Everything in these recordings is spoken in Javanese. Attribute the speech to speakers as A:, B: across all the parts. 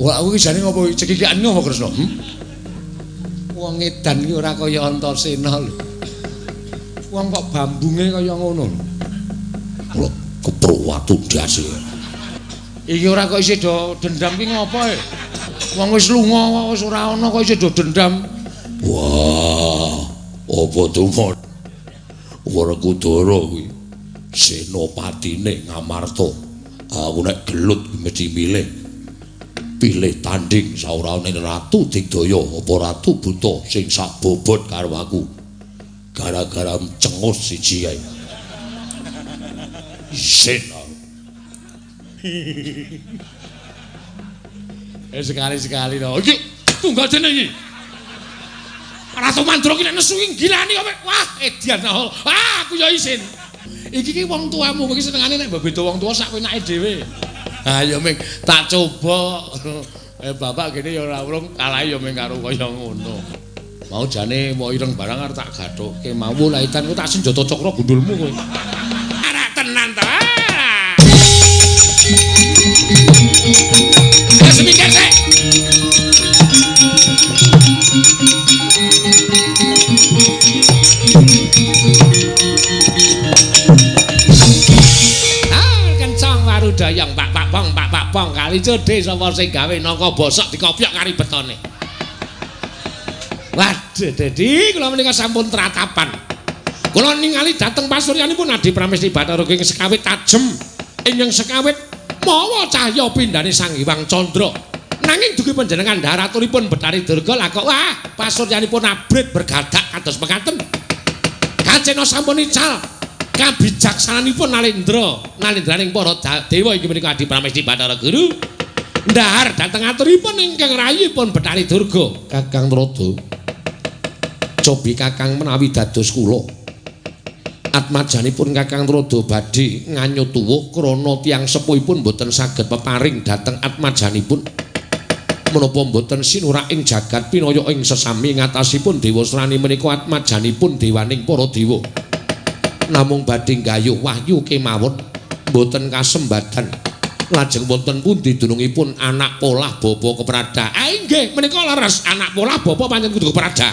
A: Wah, aku iki jane ngopo cekikikan ngopo Kresna? Wong edan iki ora kaya Antasena lho. Wong kok bambunge kaya ngono.
B: Lho, kepro watu ndase.
A: Iki ora kok isih do dendam ki ngopo e? Wong wis lunga wis ora ana kok isih do dendam.
B: Wah, apa tumon? Werkudara kuwi senopatine Ngamarta. Aku nek gelut mesti milih. Pilih tanding saurane Ratu Digdaya apa Ratu Buta sing sak bobot karo aku. Gara-gara cengus siji kae. Isin.
A: Sekali-sekali to. Iki tunggal dene iki. Ratu Mandra ki nek nesu gilani kok. Wah, edian hol. Ah, aku ya isin. Iki ki wong tuamu iki senengane nek beda wong tua sak penake dhewe. Ha ya ming tak coba. Bapak gini ya ora urung kalah ya ming karo kaya ngono. Mau jane mau ireng barang arep tak gathuke. Mau laitan ku tak senjata cakra gundulmu kowe. Arek tenan ta. Wes mikir sik. Dayang pak pong kali cedhe sapa sing gawe nangka bosok dikopiok kari betone. Waduh Dedi kula menika sampun tratapan. Kula ningali dhateng pasuryanipun Adi Pramesti Bathara ing sekawit tajem ing sekawit mawa cahya pindhane Sang Hyang Candra. Nanging dugi panjenengan dharatunipun Betari Durga lah kok wah pasuryanipun abrit bergadak kados mekaten. Kacena sampun ical kabijaksananipun nalendraning para dewa inggih menika Adi Pramesti Bathara Guru ndahar dhateng aturipun ingkang rayipun Betari Durga. Kakang Rada cobi kakang menawi dados kula atmajanipun Kakang Rada badhe nganyut tuwuh krana tiyang sepuhipun boten saged peparing dhateng atmajanipun menapa boten sinurak ing jagat pinaya ing sesami ngatasipun dewa srani menika atmajanipun dewaning para dewa. Namung badhe gayuh wahyu kemawon boten kasembadan lajeng wonten pundi dunungipun anak polah bapa keprada. Inggih menika leres anak polah bapa pancen kudu keprada.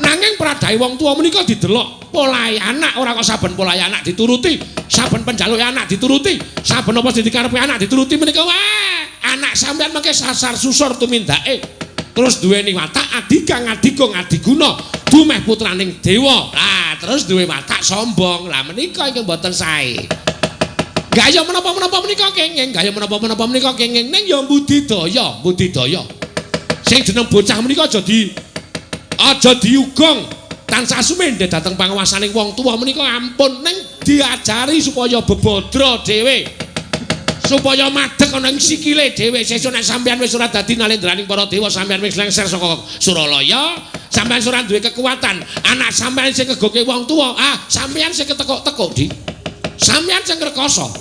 A: Nanging pradahe wong tuwa menika didelok polahe anak ora kok saben polahe anak dituruti, saben penjaluke anak dituruti, saben apa sing dikarepe anak dituruti menika wah anak sampean mengke sasar susur tumindake. Terus duweni watak adigang adigung adiguna dumeh putraning dewa. Lah terus duwe watak sombong. Lah menika iki mboten sae. Gaya menapa-menapa menika kenging, gaya menapa-menapa menika kenging ning ya budidaya, budidaya. Sing jeneng bocah menika aja diugong. Tansah sumendhe dhateng panguwasaning wong tuwa menika ampun ning diajari supaya bebodro dhewe. Supaya madhek ana ing sikile dhewe sesuk nek sampeyan wis ora dadi nalendraning para dewa sampeyan wis lengser saka Suralaya sampeyan ora duwe kekuatan anak sampeyan sing ngegoke wong tuwa sampeyan sing ketekuk-tekuk di sampeyan sing rekoso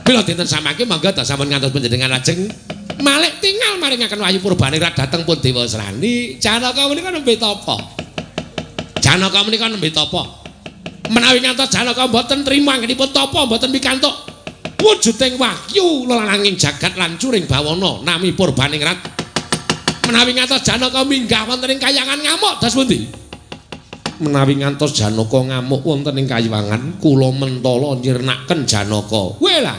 A: bila dinten samangke mangga ta sampun ngantos panjenengan lajeng malih tinggal maringaken wahyu purbane ra dhateng pun dewa srani Janaka menika nembe tapa Janaka menika nembe tapa menawi ngantos Janaka mboten trima anggenipun tapa mboten pikantuk wujuding wahyu lananging jagat lan curing bawana nami Purbaningrat menawi ngantos Janaka minggah wonten ing Kahyangan ngamuk das pundi menawi ngantos Janaka ngamuk wonten ing Kahyangan kula mentala nyirnaken Janaka wela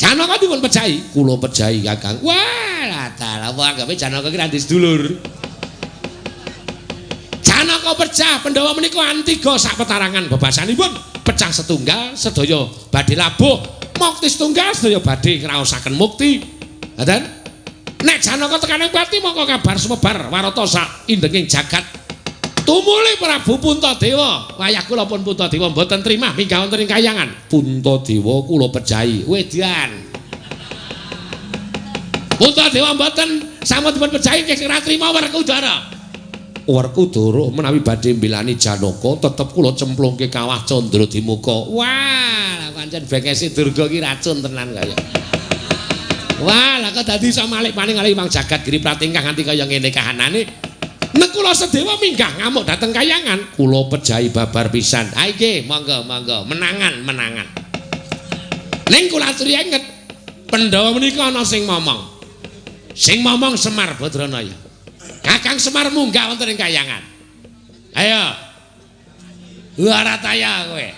A: Janaka dipun pejahi kula pejahi Kakang wala dalah gawe Janaka ki randi sedulur Janaka pecah Pandhawa menika antiga sak petarangan bebasanipun pecah setunggal sedaya badhe labuh mukti setunggal sedaya badhe ngraosaken mukti ngoten nek Janaka tekaning pati mongko kabar sumebar warata sak indenging jagat tumuli Prabu Puntadewa wayah kula pun Puntadewa mboten trimah minggah wonten ing Kahyangan Puntadewa kula pejahi wedan Puntadewa mboten sampun dipun pejahi nggih ora trima Werkudara Werkudara menawi badhe mbelani Janaka tetep kula cemplungke kawah Candra Dimuka. Wah, pancen bengkesi Durga ki racun tenan kaya. Wah, lah kok dadi iso malik paning kalih Hyang Jagat Giri Pratingkah nganti kaya ngene kahanane. Nek kula sedewa minggah ngamuk dhateng Kahyangan, kula pejahi babar pisan. Ha nggih, monggo, menangan. Ning kula aturi enget Pandhawa menika ana sing momong. Sing momong Semar Badranaya. Kakang Semar munggah wonten ing kahyangan. Ayo. Warataya kowe.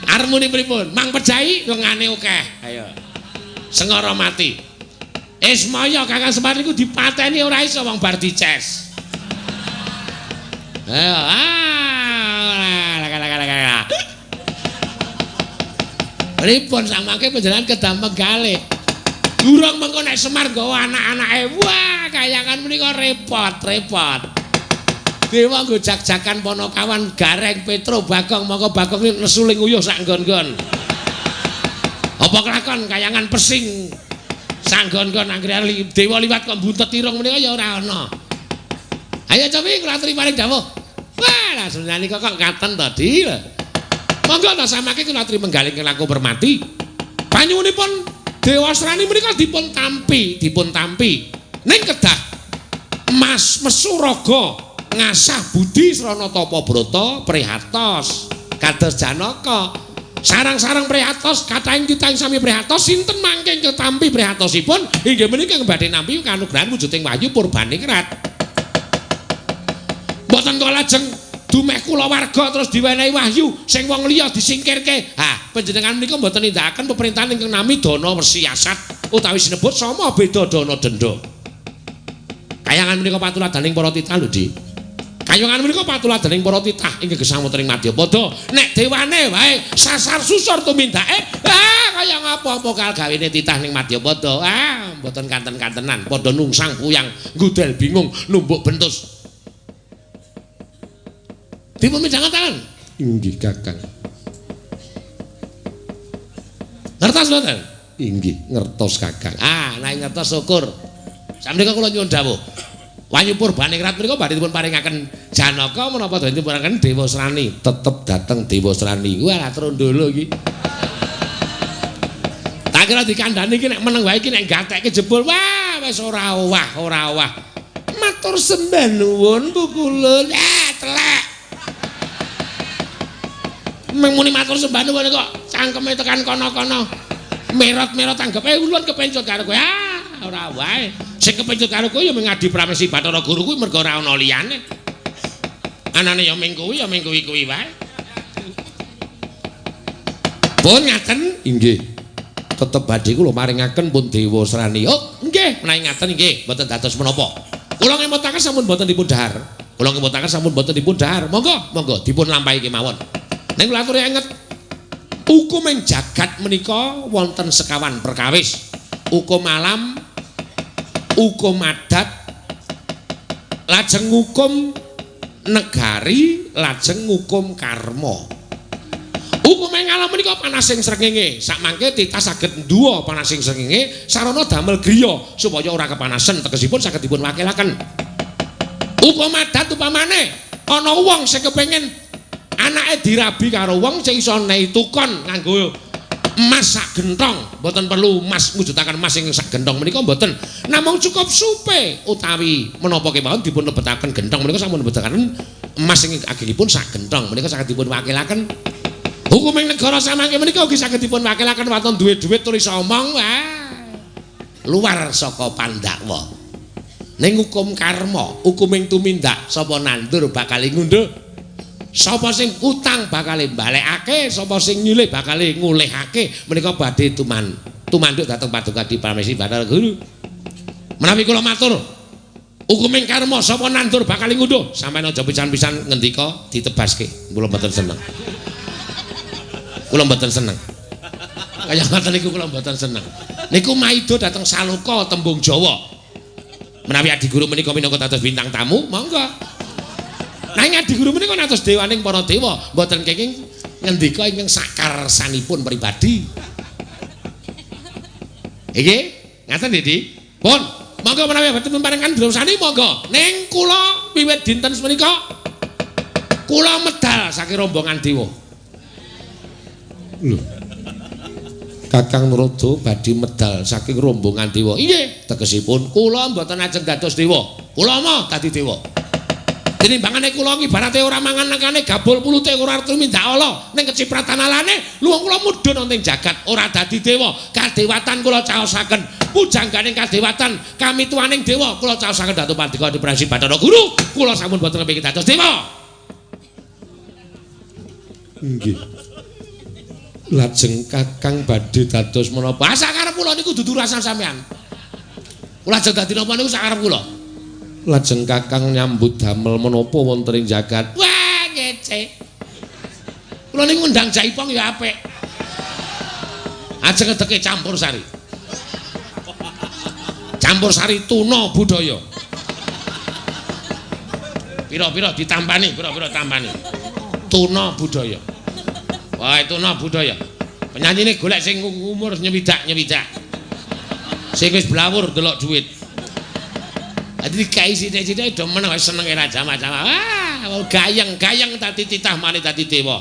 A: Arep muni pripun? Mang Pejai wengane akeh. Ayo. Sengara mati. Ismaya Kakang Semar niku dipateni ora iso wong bar dices. Ayo. Pripun samangke panjenengan kedah megale. Durung mengko nek Semar nggawa anak-anake. Wah, kayangan menika repot. Dewa nggo jak-jakan Panakawan Gareng Petro Bagong mongko Bagong nesu ling uyuh sak nggon-nggon. Apa kelakon kayangan pesing sak nggon-nggon anggere dewa liwat kok buntet irung menika ya ora ana. Ayo cobi kula aturi paring dawuh. Wah, langsung nalika kok ngaten to, Di. Monggo ta samake kula aturi menggaling kelaku permati. Banyunipun Dewa Srani menika dipun tampi. Ning kedah Mas Mesuraga ngasah budi srana tapa brata prihatos kados Janaka. Sarang-sarang prihatos kathahing titahing sami prihatos sinten mangke ketampi prihatosipun inggih menika badhe nampi kanugrahan wujuding wahyu purbaningrat. Mboten kok lajeng dumeh kula warga terus diwenehi wahyu sing wong liya disingkirke. Panjenengan menika mboten nindakaken pemerintahan ingkang nami dana siasat utawi sinebut sama beda dana denda. Kayangan menika patuladaning para titah lho, Di. Kayangan menika patuladaning para titah inggih gesang wonten ing Madyapada. Nek dewane wae sasar susur tumindake, kaya ngapa-apa kal gawene titah ning Madyapada. Mboten kanten-kantenan, padha nungsang puyang, ngudel bingung, numbuk bentus. Dipun midhangaken. Inggih, Kakang. Ngertos mboten? Inggih, ngertos Kakang. Nek ngertos syukur. Samangke kula nyuwun dawuh. Wahyu Purbaningrat menika badhe dipun paringaken Janaka menapa dipun paringaken Dewa Srani. Tetep dateng Dewa Srani. Wah, trondolo iki. Tak kira dikandhani iki nek meneng wae iki nek gatekke jebul. Wah, wis ora owah. Matur sembah nuwun Bu Kulun. Telek. Mung muni matur sembah nuwun kok cangkeme tekan kono-kono. Merot-merot anggepe ulun kepencut karo kowe. Ora wae. Sing kepencut karo kowe ya ngadi Pramesi Bathara Guru kuwi mergo ora ana liyane. Anane ya ming kuwi wae. Pun ngaten? Inggih. Tetep badhe kula maringaken pun Dewa Srani. Oh, nggih, menawi ngaten nggih, mboten dados menapa. Kula ngemutaken sampun mboten dipun dahar. Monggo dipun lampahi kemawon. Ning kula aturi enget hukum ing jagat menika wonten sekawan perkawis. Hukum alam, hukum adat, lajeng hukum negari, lajeng hukum karma. Hukum ing alam menika panasing srengenge, sakmangke titah saged nduwa panasing srengenge sarana damel griya supaya ora kepanasan tegesipun saged dipun wakilaken. Hukum adat upamane ana wong sing kepengin anake dirabi karo wong sing iso nehi tukon nganggo emas sak gentong, mboten perlu emas mujudaken emas sing sak gentong menika mboten. Namung cukup supe utawi menapa kemawon dipun lebetaken gentong menika sampun lebetaken emas sing agengipun sak gentong menika saged dipun wakilaken. Hukum ing negara samangke menika ugi saged dipun wakilaken waton duwe dhuwit tur iso omong luar saka Pandhawa. Ning hukum karma, hukum ing tumindak sapa nandur bakal ngunduh. Sapa sing utang bakal balekake, sapa sing nyilih bakal ngulihake. Menika badhe tumanduk dhateng Paduka Di Pramesi Bathara Guru. Menawi kula matur, hukuming karma sapa nandur bakal ngunduh, sampeyan aja pisan-pisan ngendika ditebaske. Kula mboten seneng. Kaya ngoten niku kula mboten seneng. Niku maido dhateng Saloka tembung Jawa. Menawi Adi Guru menika minangka dados bintang tamu, monggo. Nanging Adi Guru menika natos dewaning para dewa, mboten kenging ngendika ingkang sakarsanipun pribadi. Iki ngaten Didi. Pun, monggo menawi boten paringan drosani monggo. Ning kula wiwit dinten menika kula medal saking rombongan dewa. Lho. Kakang Narada badhe medal saking rombongan dewa. Inggih, tegesipun kula mboten ajeng dados dewa. Kula mah dadi dewa. Tinimbangane kula ibarate ora mangan nekane gabul pulute ora tumindak ala ning kecipratan alane luwung kula mudhun wonten jagat ora dadi dewa kadewatan kula caosaken pujangganing kadewatan kami tuaning dewa kula caosaken Datu Pandika Dipresi Bathara Guru kula sampun boten kepengin dados dewa. Nggih. Lajeng Kakang badhe dados menapa? Sakarep kula niku dudu rasa sampean. Kula lajeng dadi napa niku sakarep kula. Lajeng Kakang nyambut damel menapa wonten ing jagat. Wah, ngece. Kula niku ngundang Jaipong ya apik. Ajeng ngedeke campur sari. Campur sari tuna budaya. Pira-pira ditampani, pira-pira tampani. Tuna budaya. Wah, tuna budaya. Penyanyine golek sing umur nyewidak-nyewidak. Sing wis blawur delok dhuwit. Dadi kai sithik-sithik do meneng seneng era jama-jama. Wah, gayeng-gayeng tadi titah mani tadi dewa.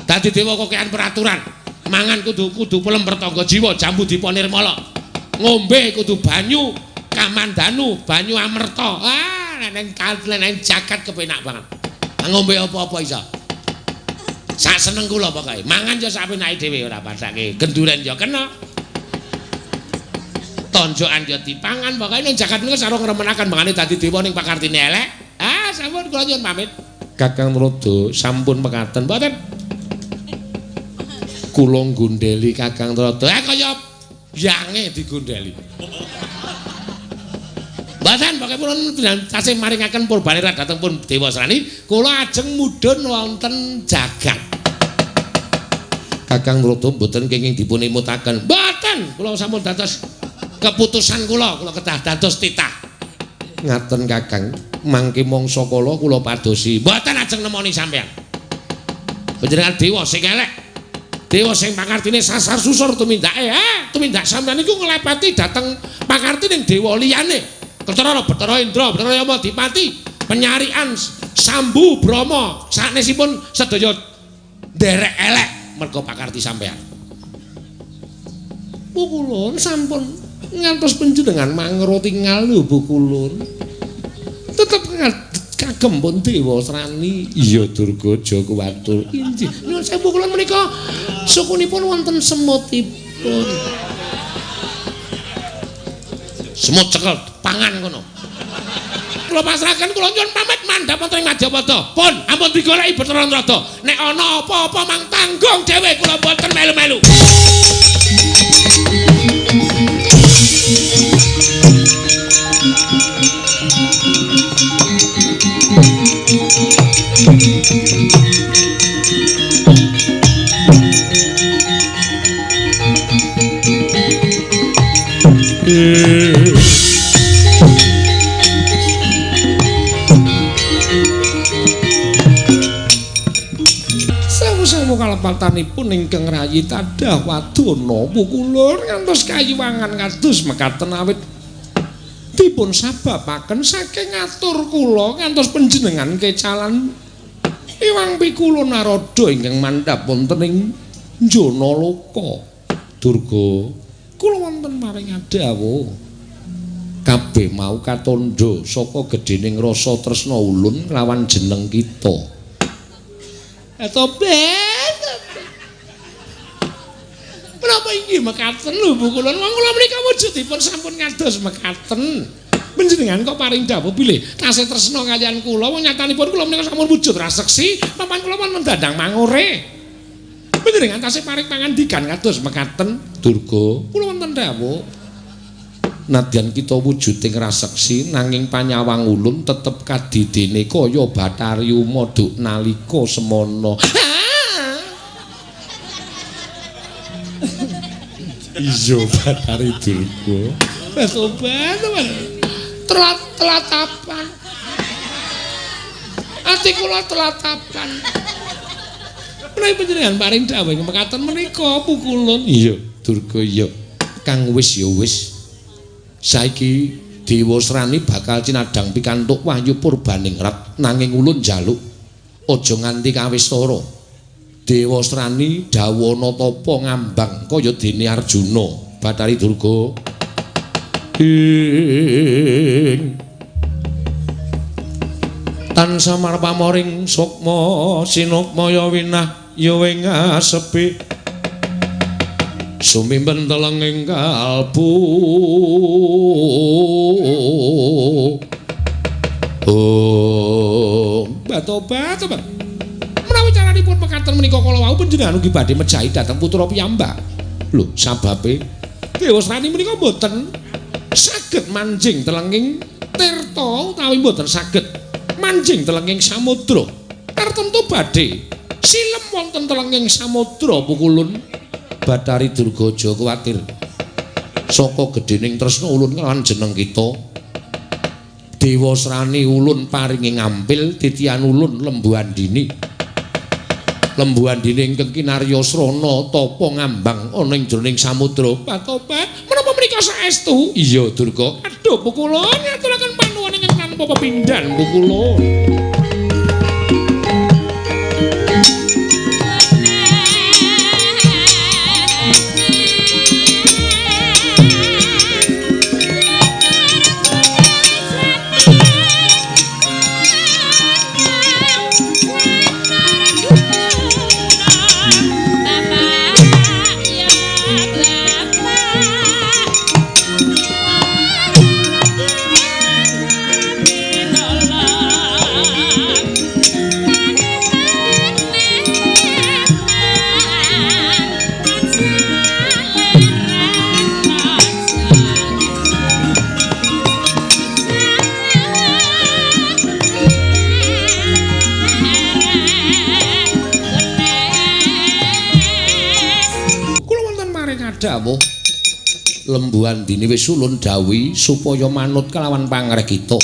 A: Dadi dewa kok kean peraturan. Mangan kudu pelem pertangga jiwa, jambu diponirmala. Ngombe kudu banyu kamandanu, banyu amerta. Neng jagat kepenak banget. Ngombe apa-apa iso. Sak seneng kula pokoke. Mangan yo sak penake dhewe ora pasake. Genduren yo kena. Tonjokan yo dipangan pokoke ning jagat niku sareng ngremenaken mangane dadi dewa ning pakartine elek. Sampun kula nyuwun pamit. Kakang Rada sampun mekaten mboten. Kula nggondheli Kakang Rada. Kaya yange digondheli. Mboten pokoke pun tasih maringaken purbane dhateng pun Dewa Srani, kula ajeng mudhun wonten jagat. Kakang Rada mboten kenging dipun imutaken. Mboten, kula sampun dados keputusan kula kedah dados titah. Ngaten Kakang, mangke mangsa kula padosi. Mboten ajeng nemoni sampean. Panjenengan dewa sing elek. Dewa sing pangartine sasar susur tumindake. Tumindak sampean niku nglepeti dhateng pangartine dewa liyane. Ketara Bathara Indra, Bathara Yama Dipati, penyarian Sambu Brahma sanesipun sedaya nderek elek merga pakarti sampean. Bu Kulun sampun ngantos panjenengan mangro tinggal lho Bu Kulun. Tetep kagem pun Dewa Srani. Iya Durgaja kuwatur. Inggih. Nyuwun sewu Bu Kulun menika sukunipun wonten semutipun. Semut cekel pangan kono. Kula pasrahaken kula nyuwun pamit mandhap wonten ing Majapada. Pun ampun digoleki Bathara Rada. Nek ana apa-apa mang tanggung dhewe kula mboten melu-melu. Sewu kalepatanipun ingkang rayi tadah wadana Bu Kulun ngantos kayuwangan kados mekaten awit dipun sababaken saking ngatur kula ngantos panjenengan kecalan Iwang Pikulun Narada ingkang mandhap wonten ing Janaloka. Durga kula wonten maring adawuh kabeh mau katandha saka gedhening rasa tresna ulun lawan jeneng kita. Tobat. Menapa inggih mekaten lho Bu Kulun? Wong kula menika wujudipun sampun ngados mekaten. Panjenengan kok paring dawuh bilih tasih tresna kaliyan kula, wong nyatanipun kula menika sampun wujud raseksi, papan kula pun mendandang mangure. Panjenengan tasih paring pangandikan kados mekaten. Durga, kula wonten dawuh. Nadyan kita wujuding raseksi nanging panyawang ulun tetep kadidene kaya Bathari Umaduk nalika semana. Iya Bathari Durga. Sobat, telatapan. Ati kula telatapan. Menawi panjenengan paring dawuh mekaten menika Bu Kulun. Iya, Durga iya. Kang wis ya wis. Saiki Dewa Srani bakal cinadang pikantuk wahyu purbaningrat nanging ulun njaluk aja nganti kawistara. Dewa Srani dawana tapa ngambang kaya dene Arjuna. Bathari Durga. tansah marpamoring sukma sinukmaya winah ya ing asepi sumimpen telenging kalbu batobat menawi caranipun mekaten menika kala wau panjenengan ugi badhe mejahi dhateng putra piyambak lho sababe Dewasrani menika mboten saged manjing telenging tirta utawi mboten saged manjing telenging samudra tertentu badhe silem wonten telenging samudra pukulun Bathari Durgaja kuwatir saka gedhening tresna ulun kelawan jeneng kita Dewasrani ulun paringi ngampil titian ulun Lembu Andini ingkang kinarya srana tapa ngambang ana ing jroning samudra patobat menapa menika saestu iya Durga aduh pukulun ngaturaken panuwun ingkang tanpa pepindhan pukulun dawuh Lembu Andini wis ulun dawuhi supaya manut kelawan pangrekita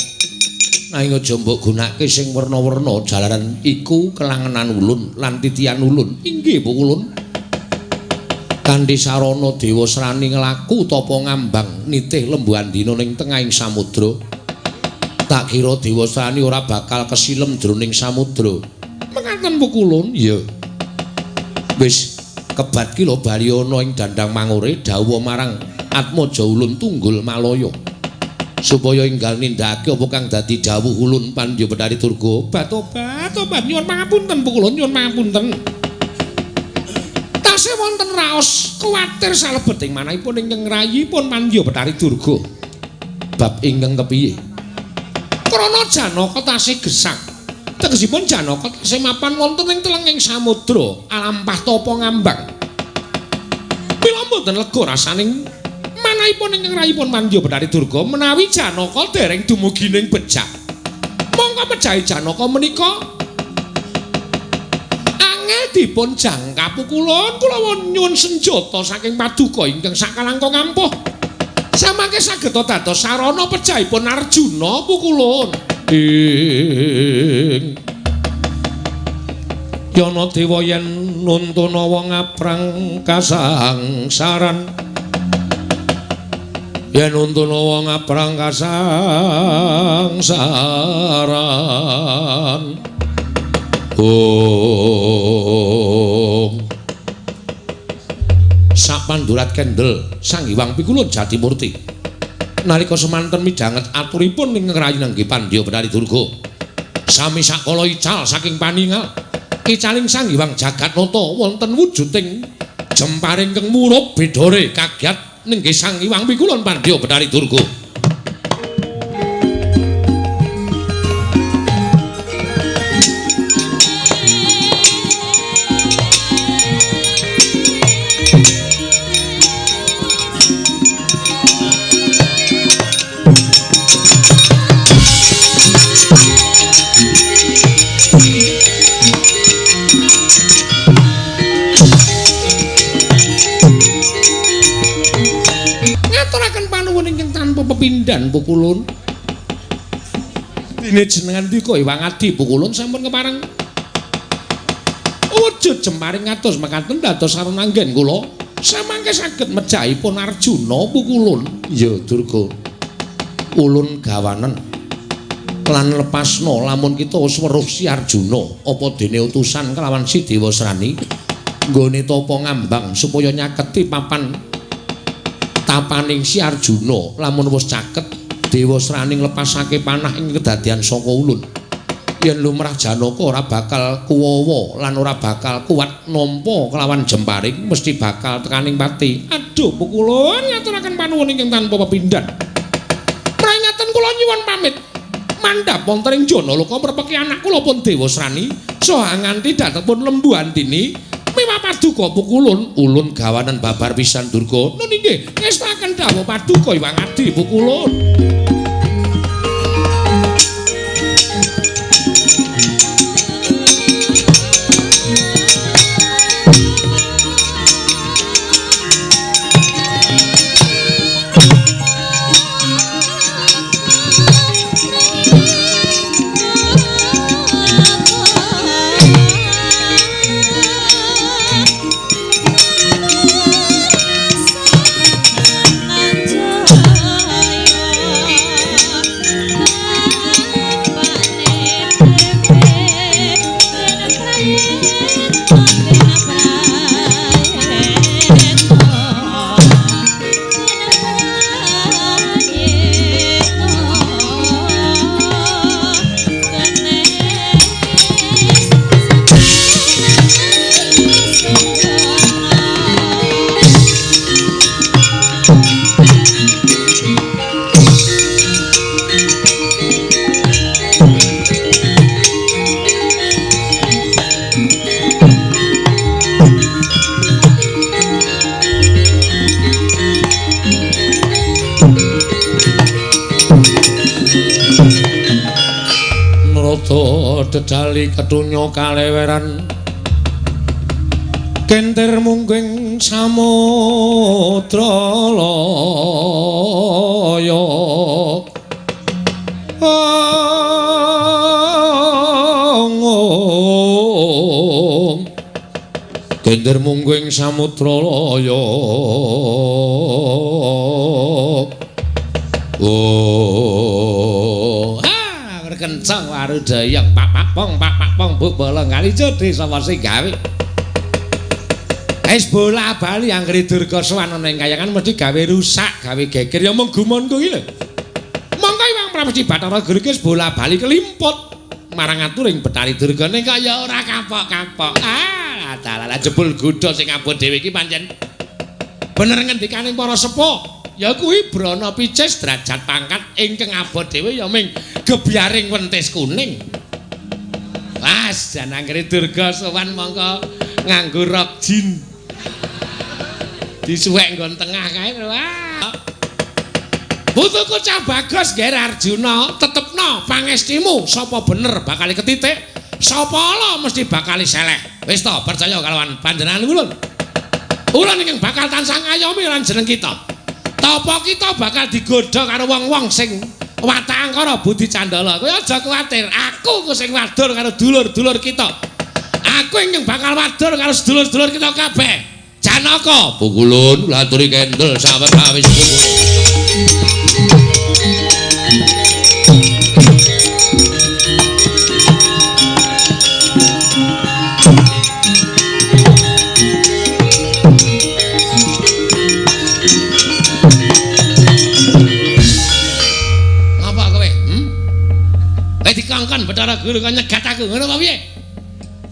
A: nanging aja mbok gunakake sing werna-werna jalaran iku kelangenan ulun lan titian ulun inggih pukulun kanthi sarana Dewasrani nglaku tapa ngambang nitih Lembu Andina ning tengahing samudra tak kira Dewasrani ora bakal kesilem jroning samudra mekaten pukulun ya wis kebat ki lho bali ana ing dandang mangure dawuh marang Atmaja ulun Tunggul Malaya supaya enggal nindakake apa kang dadi dawuh ulun Pandya Bathari Durga batobat nyuwun pangapunten pukulun nyuwun pangapunten tasih wonten raos kuwatir salebeting manahipun ingkang ngrayipun Pandya Bathari Durga bab ingkang kepiye krana Janaka tasih gesang tegesipun Janaka tasih mapan wonten ing telenging samudra alampah tapa ngambang mila mboten lega rasaning manahipun ingkang rayipun Pandya Bathari Durga menawi Janaka dereng dumugi ning Bejak mongko mejahi Janaka menika angel dipun jangka pukulun kula nyuwun senjata saking paduka ingkang sakalangkung ampuh samangke saged dados sarana pejahipun Arjuna pukulun Yana dewa yen nuntuna wong aprang kasangsaran yen nuntuna wong aprang kasangsaran Sapandurat kendel Sang Hyang Pikulun Jatimurti nalika semanten midhanget aturipun ing ngrayuning Pandya Bathari Durga sami sakala ical saking paningal icaling Sang Hyang Jagatnata wonten wujuding jemparing keng murup bedhore kagiat ninggih Sang Hyang Pikulun Pandya Bathari Durga pepindhan pukulun dene jenengan dika Hyang Adi pukulun sampun kepareng wujud jemparing kados mekaten dados sarana anggen kula samangke saged mejahipun Arjuna pukulun ya Durga ulun gawanen lan lepasna lamun kita wis weruh si Arjuna apa dene utusan kelawan si Dewasrani nggone tapa ngambang supaya nyaketi papan tapaning si Arjuna lamun wis caket Dewasrani nglepasake panah ing kedadian saka ulun yen lumrah Janaka ora bakal kuwawa lan ora bakal kuat nampa kelawan jemparing mesti bakal tekaning pati. Aduh Pukulun ngaturaken panuwun ingkang tanpa pepindhan. Prangaten kula nyuwun pamit. Mandhap wonten ing Janaloka merpeki anak kula pun Dewasrani saha nganti datepun lembu antini miwah paduka Pukulun ulun gawanen babar pisan Durga. Nun inggih ngestaken dawuh paduka Iwang Adi Pukulun. Dedali kedunya kaleweran kentir mungging samudra laya kentir mungging samudra laya kencang warudayang pak pong buk bola ngali jodi sapa sing gawe es bola bali anggere Durga sowan ning kayangan mesti gawe rusak gawe geger ya mung gumonku iki lho mongko Iwang Prabu Bathara Guru ki bola bali kelimput marang aturing Betari Durga ning kaya ora kapok-kapok dalala jebul godha sing abot dhewe iki pancen bener ngendikaning para sepuh ya kuwi brana picis derajat pangkat ingkang abot dhewe ya ming gebyaring wentis kuning. Mas jan anggere Durga sowan mongko nganggo rok jin. Disuwek nggon tengah kae. Wah. Putuku Cah Bagos Ger Arjuna tetepno pangestimu sapa bener bakal ketitik sapa ala mesti bakal seleh. Wis to percaya kalawan panjenengan ulun. Ulun ingkang bakal tansah ngayomi lan jeneng kita. Apa kita bakal digodha karo wong-wong sing watang karo Budi Candala. Kowe aja kuwatir, aku ku sing wadur karo dulur-dulur kita. Aku ingkang bakal wadur karo sedulur-sedulur kita kabeh. Janaka, Pukulun laturi kendel sawetawis Pukulun. Dikangkan Bathara Guru kan nyegat aku ngono apa piye?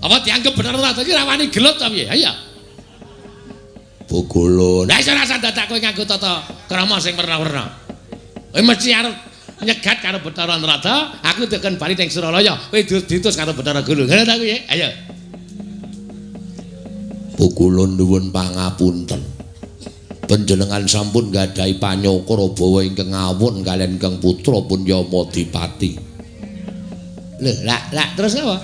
A: Apa dianggep Bathara Ratu iki rawani gelut ta piye? Ayo. Pukulun. Lah iso rasa dadak kowe nganggo tata krama sing werna-werna. Kowe mesti arep nyegat karo Bathara Ratu, aku tekan bali ning Suralaya. Kowe diutus karo Bathara Guru. Ngono ta piye? Ayo. Pukulun nuwun pangapunten. Panjenengan sampun gadahi panyokara bawa ingkang awon kaliyan ingkang putra pun Yamadipati. Lho, lak terus apa?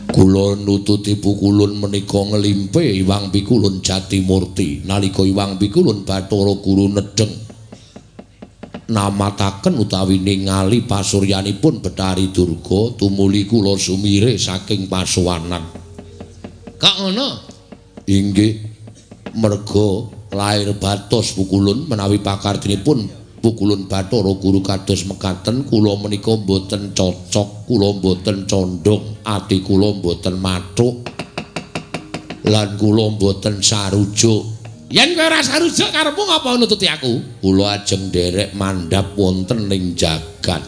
A: Kula nututi Pukulun menika nglimpe Iwang Pikulun Jatimurti nalika Iwang Pikulun Bathara Guru nedheng namataken utawi ningali pasuryanipun Betari Durga tumuli kula sumire saking pasowanan. Kok ngono? Inggih, merga lair batos Pukulun menawi pakardinipun Pukulun Bathara Guru kados mekaten kula menika mboten cocok, kula mboten condong, ati kula mboten mathuk lan kula mboten sarujuk. Yen kowe ora sarujuk karepmu ngapa nututi aku? Kula ajeng nderek mandhap wonten ing jagat.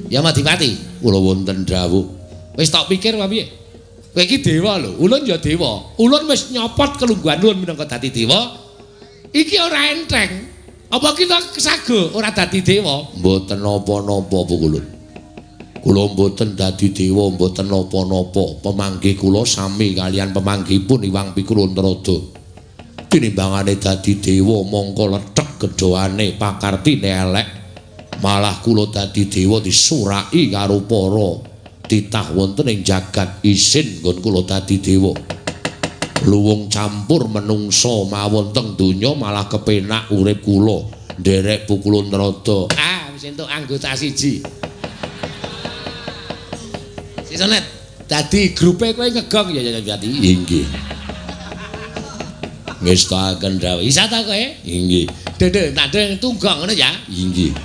A: Ya Madipati,
B: kula wonten dawuh.
A: wis tak pikir apa piye? Kowe iki dewa lho, ulun ya dewa. Ulun wis nyopot kelungguhan ulun minangka dadi dewa. Iki ora enteng. Apa kita sago ora dadi dewa?
B: Mboten napa-napa Bu Kulun. Kula mboten dadi dewa, mboten napa-napa. Pemanggih kula sami kalian pemanggihipun Iwang Pikuluntrada. Tinimbangane dadi dewa mongko lethek gedhoane pakartine elek. Malah kula dadi dewa disuraki karo para titah wonten ing jagat isin nggon kula dadi dewa. Luwung campur menungso mawon teng donya malah kepenak urip kula nderek Pikuluntrada.
A: Ah, wis entuk anggota siji. Sisonet, dadi grupe kowe ngegong ya Jati.
B: Inggih. Ngestaken dawuh.
A: Bisa ta kowe?
B: Inggih.
A: Dedek tak tunggong ngono ya.
B: Inggih.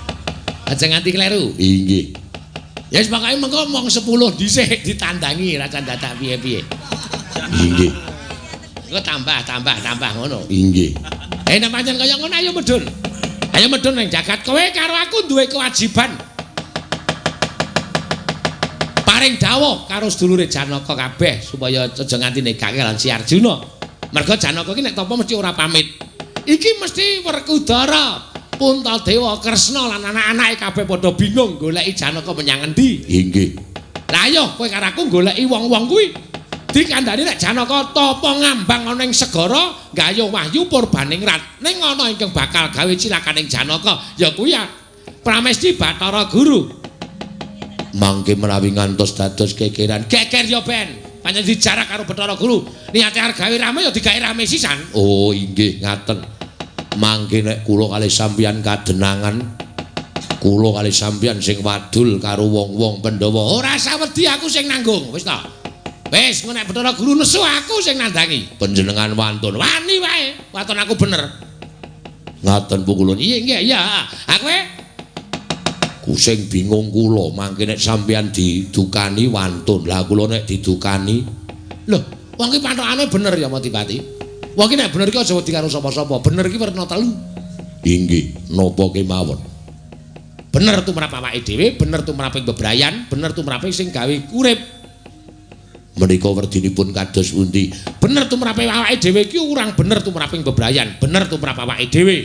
A: Aja nganti kleru.
B: Inggih.
A: Ya wis pokoke mengko mong 10 dhisik ditandangi ra dadak piye-piye.
B: Inggih.
A: Engko tambah ngono.
B: Inggih.
A: Nek pancen kaya ngono ayo medun. Ayo medun ning jagat kowe karo aku duwe kewajiban. Paring dawuh karo sedulure Janaka kabeh supaya aja nganti negake lan Si Arjuna. Mergo Janaka iki nek tapa mesti ora pamit. Iki mesti Werkudara, Puntadewa, Kresna lan anak-anake kabeh padha bingung goleki Janaka menyang endi.
B: Inggih.
A: Lah ayo kowe karo aku goleki wong-wong kuwi. Dikandhani nek Janaka tapa ngambang ana ing segara nggayuh wahyu purbaning rat. Ning ana ingkang bakal gawe cilakaning Janaka ya kuwi Pramesti Bathara Guru.
B: Mangke menawi ngantos dados kekeran.
A: Geger ya ben. Pancen dijarak karo Bathara Guru. Niate arep gawe rame ya digawe rame sisan.
B: Oh, inggih ngaten. Mangke nek kula kalih sampeyan kadenangan, kula kalih sampeyan sing wadul karo wong-wong Pandhawa.
A: Ora usah wedi aku sing nanggung, wis ta. Wis engko nek Bathara Guru nesu aku sing nandangi.
B: Panjenengan wantun.
A: Wani wae, waton aku bener.
B: Ngaten Bu Kulun.
A: Iya. Aku
B: Kusing bingung kula mangke nek sampeyan didukani wantun. Lah kula nek didukani,
A: lho, wong iki pantokane bener ya Madipati. Wong iki nek bener iki aja wedi karo sapa-sapa. Bener iki werna telu.
B: inggih napa kemawon.
A: Bener tumrap awake dhewe, bener tumrap bebrayan, bener tumrap sing gawe urip.
B: Menika werdinipun kados pundi?
A: Bener tumrap awake dhewe iki urang bener tumrap bebrayan, bener tumrap awake dhewe.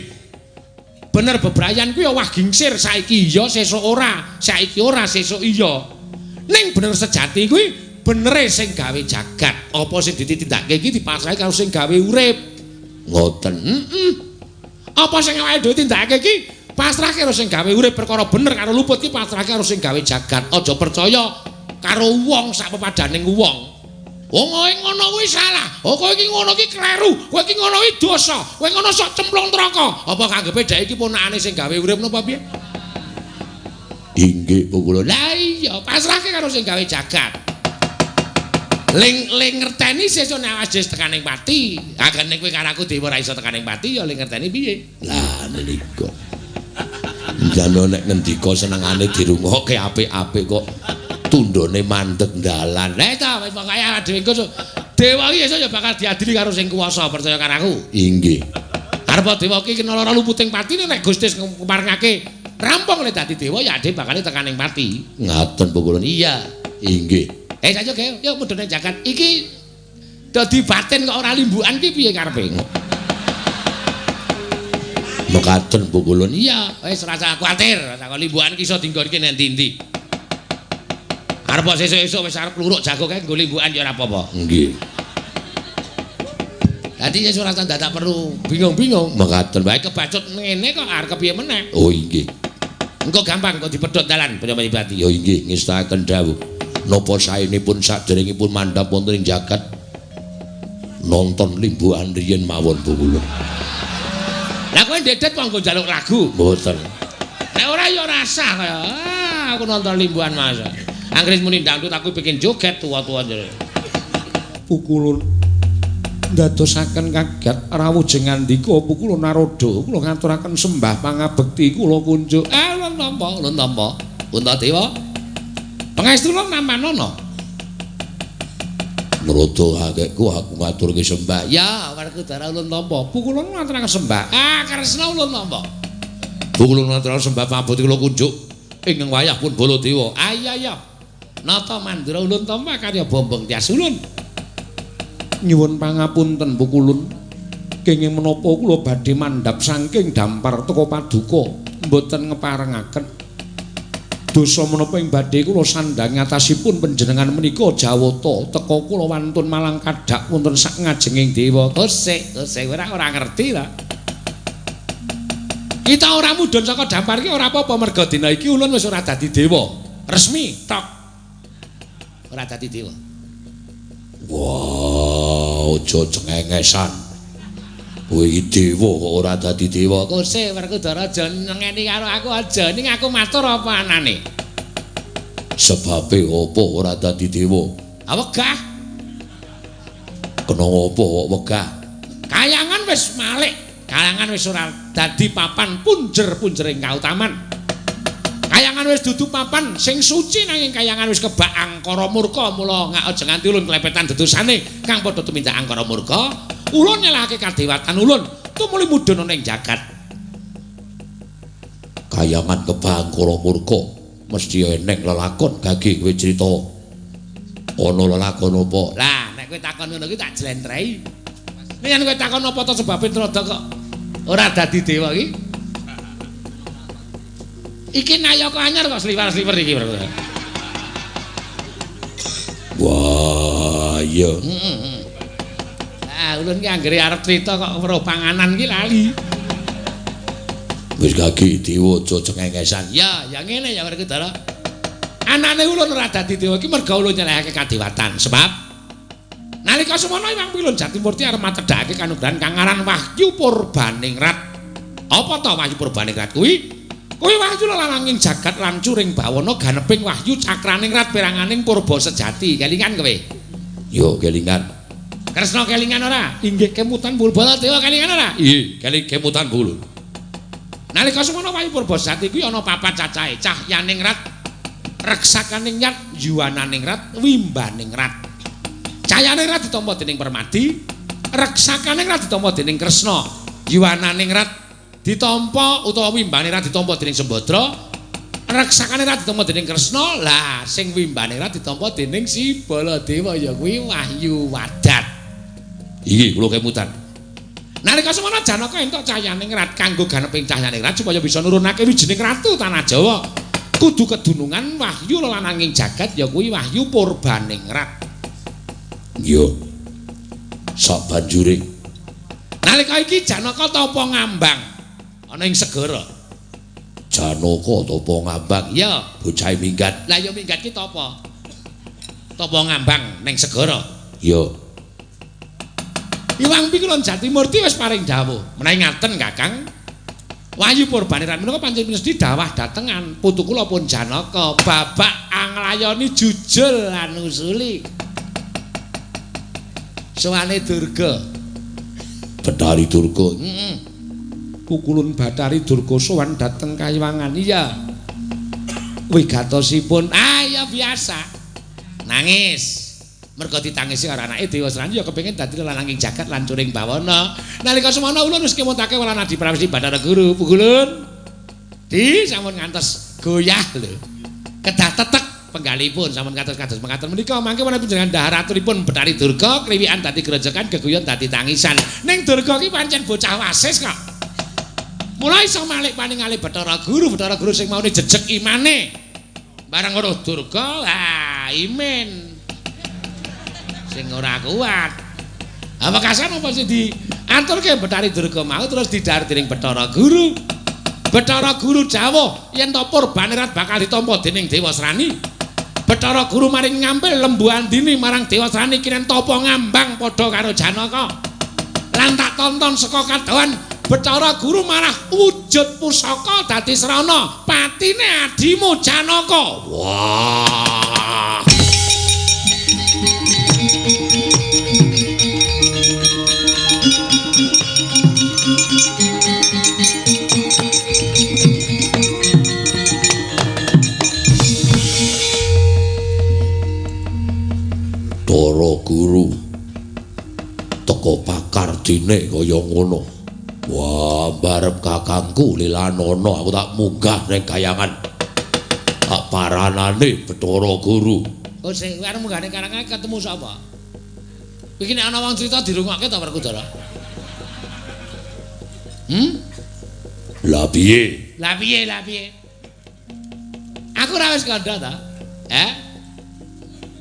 A: Bener bebrayan kuwi ya wah gingsir saiki iya sesuk ora, saiki ora sesuk iya. Ning bener sejati kuwi benere sing gawe jagat. Apa sing ditindakake iki dipasrahe karo sing gawe urip.
B: Ngoten.
A: Apa sing awake dhewe tindakake iki pasrahke karo sing gawe urip perkara bener karo luput iki pasrahke karo sing gawe jagat. Aja percaya karo wong sak pepadaning wong. Wong kowe ngono kuwi salah. Oh kowe iki ngono iki kleru. Kowe iki ngono iki dosa. Kowe ngono sok cemplung neraka. Apa kanggepe dhek iki ponakane sing gawe urip napa piye?
B: Inggih Bu Kulun.
A: Lah iya, pasrahke karo sing gawe jagat. Ling ngerteni sesuk nek wis tekaning pati. Agene kowe karo aku dhewe ora iso tekaning pati ya ling ngerteni piye?
B: Lah menika. Jane nek ngendika senengane dirungokke apik-apik kok tundone mandeg dalan.
A: Lah ta wis pokoke awake dhewe engko dewa iki esuk ya bakal diadili karo sing kuwasa, percaya karo aku.
B: Inggih.
A: Arep dewa iki kena lara luputing patine nek Gusti keparengake rampung nek dadi dewa ya ade bakal tekaning pati.
B: Ngaten Bu Kulun.
A: Iya.
B: Inggih.
A: Sayo ge, yuk mudhune jagat. Iki dadi batin kok ora limbukan ki piye karepe?
B: Mekaten Bu Kulun.
A: Iya, wis ora usah kuwatir, sak limbukan ki iso dinggonke nek ndi-ndi. Arep sesuk-esuk wis arep kluruk jago kae nggo limbukan ya ora apa-apa.
B: Nggih.
A: Dadi wis ora dadak perlu bingung-bingung.
B: Mekaten
A: Bae kebacut ngene kok arep kepiye meneh.
B: Oh inggih.
A: Engko gampang kok dipedhot dalan Banyuwangi.
B: Ya inggih ngestaken dawuh. Napa saenipun saderengipun mandhap wonten ing jagat nonton limbukan riyen mawon Bu Kulun.
A: Lah kowe ndedet kok nggo njaluk lagu.
B: Mboten.
A: Nek ora ya rasah kaya aku nonton limbuhan Mas. Anggris muni dangdut aku bikin joget tua-tua jare.
C: Pukulun ndadosaken kaget rawuh jengandika Pukulun Naroda kula ngaturaken sembah pangabekti kula kunjuk.
A: Ulun tampa. Puntadewa. Pangestu lho nampanono.
B: Naroda kakekku aku ngaturke sembah.
A: Ya, Werkudara ulun tampa. Pukulun ngaturaken sembah. Kresna ulun tampa.
B: Bu Kulun ngaturaken sembah pangabekti kula kunjuk.
A: ing wayah pun Baladewa. Iya. Nata Mandura ulun tampa karya Bombong Tias ulun.
C: Nyuwun pangapunten Pukulun. Kenging menapa kula badhe mandhap saking dampar teka paduka mboten ngeparengaken. Dosa menapa ing badhe kula sandhang atasipun panjenengan menika Jawata teka kula wantun malang kadhak wonten sak ngajenging dewa. Gusik ora ngerti ta. Kita ora mudhun saka dampar iki ora apa-apa merga dina iki ulun wis ora dadi dewa. Resmi tok. Ora dadi dewa.
B: Wah, aja cengengesan. Kowe iki dewa kok ora dadi dewa.
A: Gusik Werkudara aja ngeni karo aku aja. Ning aku matur apa anane?
B: Sebabe apa ora dadi dewa?
A: Wegah.
B: Kena apa kok wegah?
A: Kayangan wis malik. Kayangan wis ora dadi papan punjer-punjering kautaman. Kayangan wis dudu papan sing suci nanging kayangan wis kebak angkara murka mula ngak aja nganti ulun klepetan dedosane kang padha tumindak angkara murka. Ulun nyelahake kadewatan ulun tumuli mudhun ning jagat.
B: Kayangan kebak angkara murka mesti eneng lelakon gage kowe crita. Ana lelakon apa?
A: Lah nek kowe takon ngono iki tak jlentrehi. Nek kowe takon apa to sebabe Trada kok ora dadi dewa iki? Iki nayaka anyar kok sliwer-sliwer iki.
B: Wah, iya.
A: Ulun ki anggere arep crita kok weruh panganan ki lali.
B: Wis gage dewa aja cengengesan.
A: Ya ngene ya Werkudara. Anane ulun ora dadi dewa iki merga ulun nyelehake kadewatan. Sebab nalika semana Hyang Pilun Jatimurti arep matedhake kanugrahan kang aran Wahyu Purbaningrat. Apa to Wahyu Purbaningrat kuwi? Kuwi wahyu lananging jagat lan curing bawana ganeping wahyu cakraningrat peranganing purba sejati. Kelingan kowe?
B: Yo kelingan.
A: Kresna kelingan ora? Inggih kemutan Bul Baladewa kelingan ora?
B: Iya, kemutan Bul.
A: Nalika semana wahyu purba sejati kuwi ana papat cacahe. Cahyaningrat, Reksakaning-rat, Yuwananingrat, Wimbaningrat. Cahyaningrat ditampa dening Permadi, Reksakaningrat ditampa dening Kresna, Yuwananingrat ditampa utawa Wimbaningrat ditampa dening Sembadra, Reksakaningrat ditampa dening Kresna, lah sing Wimbaningrat ditampa dening si Baladewa ya kuwi Wahyu Wadat.
B: Iki kula kemutan.
A: Nalika semana Janaka entuk Cahyaningrat kanggo ganeping Cahyaningrat supaya bisa nurunake wijining ratu tanah Jawa. Kudu kedunungan wahyu lananging jagat ya kuwi Wahyu Purbaningrat.
B: Yo. Sabanjure
A: nalika iki Janaka tapa ngambang ana ing segara.
B: Janaka tapa ngambang.
A: Ya,
B: Bocah minggat.
A: lah ya minggat ki tapa? Tapa ngambang ning segara.
B: Yo.
A: Hyang Pilun Jatimurti wis paring dawuh. Menawi ngaten Kakang, Wahyu Purbaningrat menika pancen mesti dawah datengan putu kula pun Janaka babak anglayoni jujul lan usuli. Sowane Durga.
B: Bathari Durga.
C: Pukulun Bathari Durga sowan dhateng Kayiwangan.
A: Iya. Wigatosipun ya biasa. Nangis. Merga ditangisi karo anake Dewa Sranyu ya kepengin dadi lananging jagat lan curing bawana. Nalika semana ulun wis kemutake walana diprawisi Bathara Guru. Pukulun. Sampun ngantos goyah lho. Kedah tetek penggalipun sampun kados-kados mekaten menika mangke menawi panjenengan dahar aturipun Bathari Durga kriwikan dadi grejekan geguyon dadi tangisan. Ning Durga ki pancen bocah wasis kok. Mulai iso malik paningali Bathara Guru sing maune jejeg imane. Bareng weruh Durga, imen. Sing ora kuat. Wekasan apa sing diaturke Bathari Durga mau terus didhahar dening Bathara Guru. Bathara Guru dawuh yen to Purbaningrat bakal ditampa dening Dewa Srani. Bathara Guru maring ngampil lembu andini marang Dewa Srani kinen tapa ngambang padha karo Janaka. Lan tak tonton saka kadohan Bathara Guru marah wujud pusaka dadi srana patine adimu Janaka.
B: Wah. Bathara Guru teko pakardine kaya ngono. Wah, barep kakangku Lilanana aku tak munggah ning kayangan. maranane Bathara Guru.
D: Oh sing arep munggane karangan ketemu sapa? Iki nek ana wong crita dirungokke ta Werkudara?
B: Lah piye?
D: Lah piye? Aku ora wis kandha ta?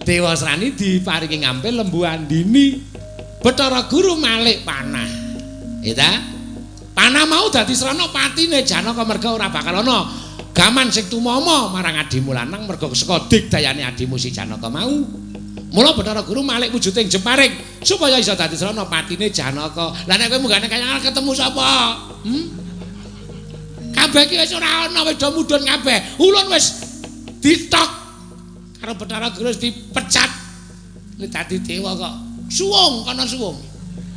D: Dewa Srani diparingi ngampil Lembu Andini. Bathara Guru malik panah. Ya ta? Panah mau dadi srana patine Janaka merga ora bakal ana gaman sing tumama marang adimu lanang merga saka digdayane adimu si Janaka mau. Mula Bathara Guru malik wujuding Jemparing supaya iso dadi srana patine Janaka. Lah nek kowe munggane kaya ketemu sapa? Kabeh iki wis ora ana, wis do mudhun kabeh. Ulun wis ditok karo Bathara Guru wis dipecat. Nek dadi dewa kok suwung kana suwung.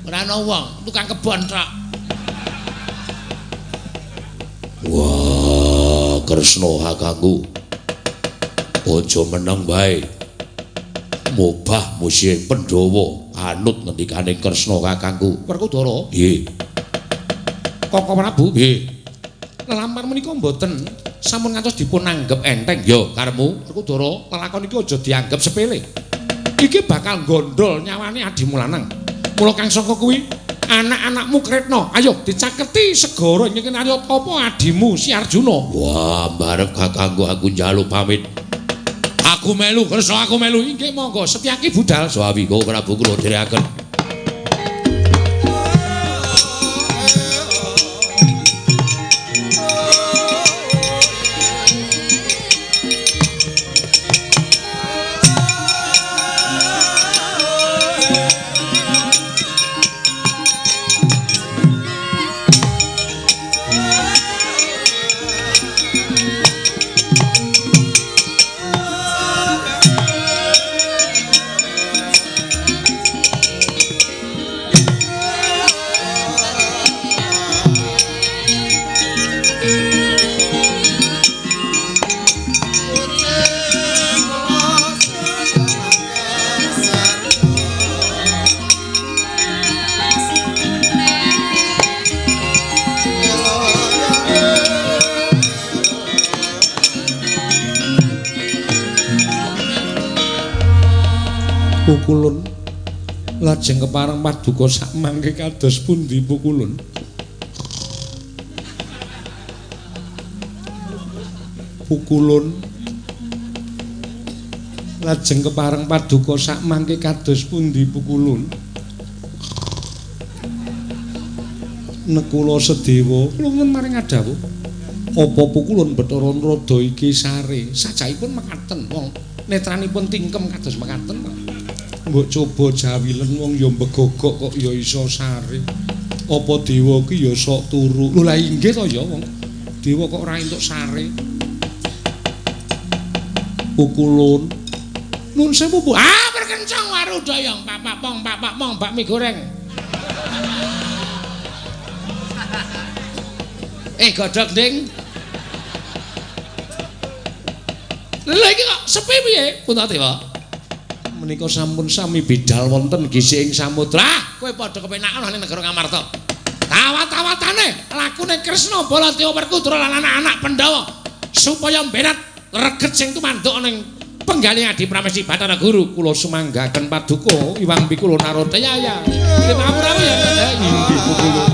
D: Ora ana wong, tukang kebon tok.
B: Wah, Kresna kakangku. Aja meneng bae. Mobah musih Pandhawa anut ngendikane Kresna kakangku.
C: Werkudara.
B: Nggih.
C: Koko Prabu.
B: Nggih.
C: Lelampar menika mboten sampun ngantos dipun anggap enteng.
B: Yo karemu
C: Werkudara, lelakon iki aja dianggap sepele. Iki bakal gondol nyawane adimu lanang. Mula kang saka kuwi anak-anakmu Kretna, ayo dicaketi segara nyengken ayat apa adimu si Arjuna.
B: Wah, barep kakangku aku njaluk pamit.
C: Aku melu, Kresna aku melu. Nggih monggo, Setyaki budal.
B: Swawika Prabu kula dherekaken.
C: Pukulun lajeng kepareng paduka sak mangke kados pundi Pukulun? Pukulun lajeng kepareng paduka sak mangke kados pundi Pukulun? Nekula Sedewa kula maring adhawuh. Apa Pukulun Bathara Narada iki sare? Sajaipun mekaten wong netranipun tingkem kados mekaten. Mbok coba jawilen wong ya mbegogok kok ya iso sare. Apa dewa ki ya sok turu. Lho la inggih to ya wong. Dewa kok ora entuk sare. Pukulun. Nun sewu Bu.
D: Berkencang Warudaya, papak pong bakmi goreng. Godhog ding. Lha iki kok sepi piye, Puntadewa?
C: Menika sampun sami bidal wonten gisi ing samudra.
D: Kowe padha kepenakan ning negara Ngamarta. Tawat-tawatane lakune Kresna Baladewa Werkudara lan anak-anak Pandhawa supaya mberat reget sing tumanduk ning penggali Adi Pramesti Bathara Guru.
C: Kula sumanggaken paduka Iwang Pikula Narotaya. Nggih pamrawu ya. Inggih Pukulun.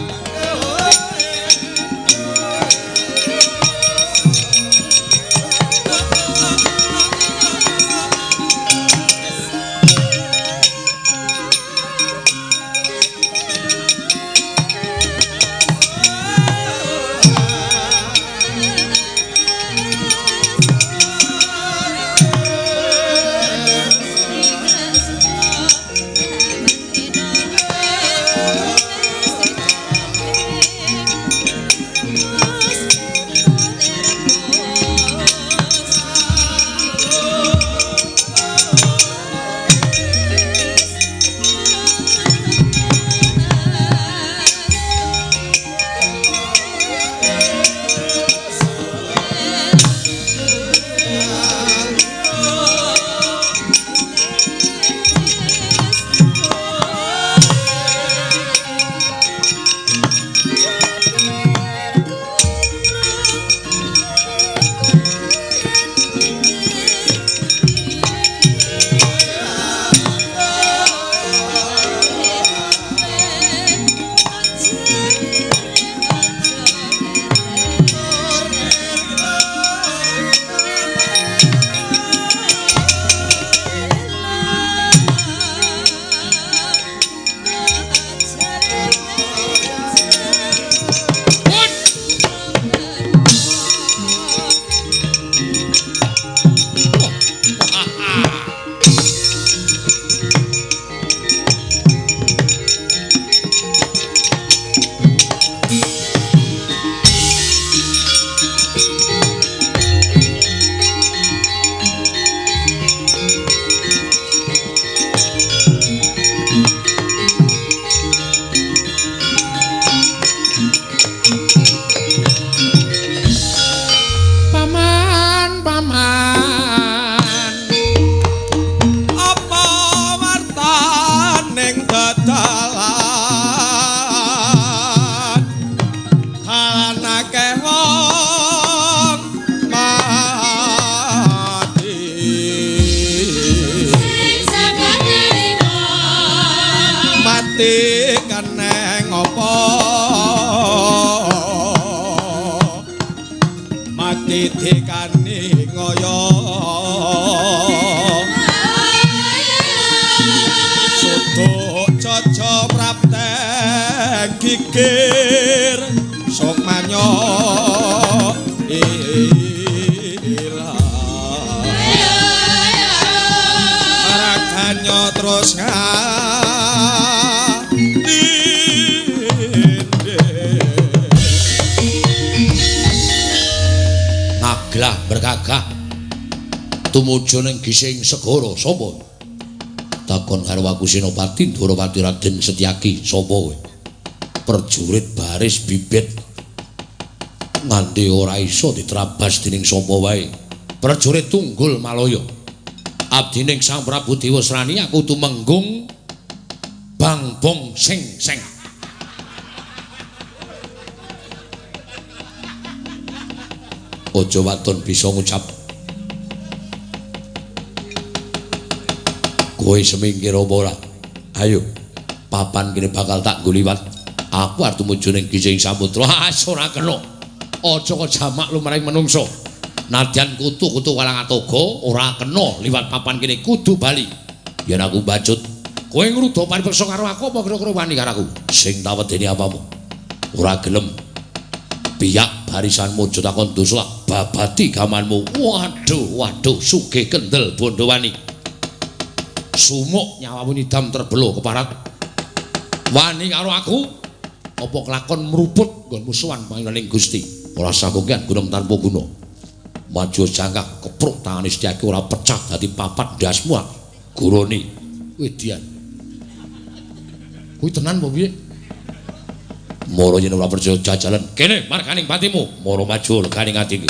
C: aja praptek gigir sok manyo raganyo terus
B: ngaglah bergagah tumuju ning gising segara sapa takon garwaku Senopati Ndorowati Raden Setyaki sapa kowe prajurit baris bibit nganti ora iso ditrabas dening sapa wae prajurit tunggul Malaya abdining Sang Prabu Dewasrani aku tumenggung Bang Bong Sing Seng aja waton bisa ngucap kowe semingkir apa ora ayo papan kene bakal tak nggo liwat aku arep tumuju ning Gising Samudra ora kena aja kok jamak lumrahing menungso nadyan kutu-kutu Walangatoga ora kena liwat papan kene kudu bali yen aku bacut kowe ngruda paripeksa karo aku apa kira-kira wani karo aku sing tawedeni apamu ora gelem piyak barisan mojo takon dosa babati gamanmu waduh sugih kendel Bondowani sumuk nyawamu nidam terbeluh keparat wani karo aku apa kelakon meruput nggon musuhan pangenaning Gusti ora sagokian gunem tanpa guna maju jangkah kepruk tangane Setyaki ora pecah dadi papat ndasmu guroni Widian kuwi tenan apa piye moro yen ora percaya jajalan kene marganing patimu moro maju leganing atiku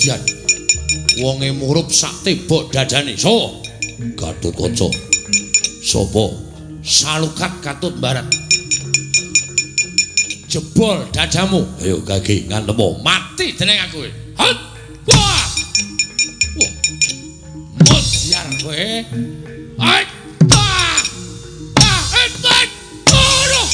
B: Jan. Wonge murup sak tebok dadane. So, Gatotkaca. Sapa? Salukat Katut Barat. Jebol dadamu. Ayo Gage ngantemo.
D: Mati dening aku. Hot. Wah. Wah. Modiar kowe. Hai. Wah. Ah, hebat. Aduh.